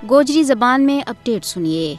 गोजरी जबान में अपडेट सुनिए।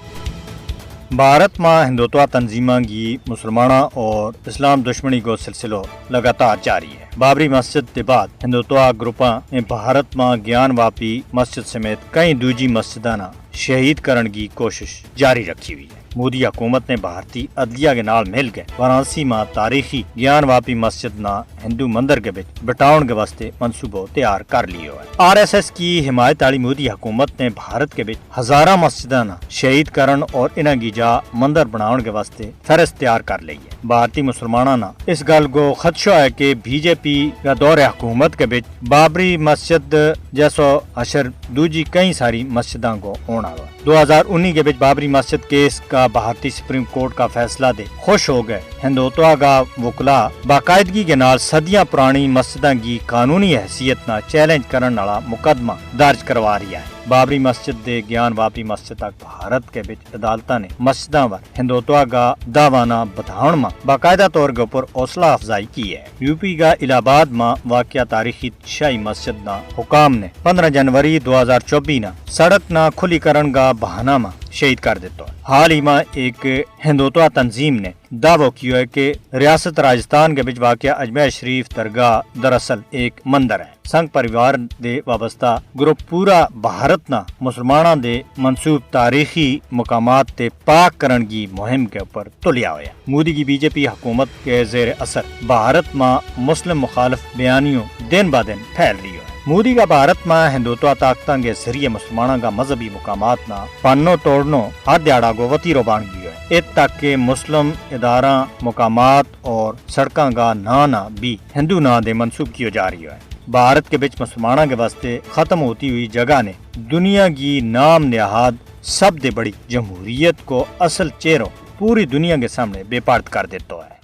भारत में हिंदुत्व तंजीमां की मुसलमाना और इस्लाम दुश्मनी को सिलसिलो लगातार जारी है। बाबरी मस्जिद के बाद हिंदुत्व ग्रुपां ने भारत में ज्ञान वापी मस्जिद समेत कई दूजी मस्जिदां शहीद करने की कोशिश जारी रखी हुई है। मोदी हुकूमत ने भारतीय अदलिया के नाल मिल के वाराणसी में तारीखी ज्ञान वापी मस्जिद ना हिंदू मंदिर के बिच बटाउन के वास्ते मंसूबो तैयार कर लियो है। RSS की हिमायत वाली मोदी हुकूमत ने भारत के बिच हजारा मस्जिदां ना शहीद करन और इन्हां की जा मंदिर बनाउन के वास्ते फहरिस्त तैयार कर ली है। भारतीय मुसलमाना ना इस गल को खदशा है कि बीजेपी का दौर हुकूमत के बिच बाबरी मस्जिद जैसो अशर दूजी कई सारी मस्जिदां को होना हुआ। 2019 के बिच बाबरी मस्जिद केस का भारतीय सुप्रीम कोर्ट का फैसला दे खुश हो गए। हिंदुत्व का वकला बाकायदगी के नाल सदियां पुरानी मस्जिदां की कानूनी हैसियत ना चैलेंज करने वाला मुकदमा दर्ज करवा रही है। बाबरी मस्जिद दे ज्ञान वापी मस्जिद तक भारत के बिच अदालता ने मस्जिदां पर हिंदुत्व का दावाना बधाउन में बाकायदा तौर के ऊपर हौसला अफजाई की है। यूपी का इलाहाबाद में वाक़या तारीखी शाही मस्जिद ना हुकाम ने 15 जनवरी 2024 ना सड़क ना खुली करण का बहाना में शहीद कर देता है। हाल ही में एक हिंदुत्व तंजीम ने दावो किया है कि रियासत राजस्थान के बिच वाक़या अजमेर शरीफ दरगाह दरअसल एक मंदिर है। संघ परिवार दे वाबस्ता ग्रुप पूरा भारत ना मुसलमाना दे मंसूब तारीखी मकामात ते पाक करण की मुहिम के ऊपर तुलिया हुआ। मोदी की बीजेपी हुकूमत के जेर असर भारत में मुस्लिम मुखालिफ बयानियों दिन ब दिन फैल रही है। मोदी का भारत में हिंदुत्व ताकतों के जरिए मुसलमानों का मजहबी मुकामात ना पन्नो तोड़नो हर दिहाड़ा को वतीरो बन गया है। इत तक के मुस्लिम इदारा मुकामात और सड़कों का ना भी हिंदू ना दे मंसूब किया जा रही है। भारत के बिच मुसलमानों के वास्ते खत्म होती हुई जगह ने दुनिया की नाम निहाद सबसे बड़ी जमहूरियत को असल चेहरों पूरी दुनिया के सामने बेपर्द कर देता है।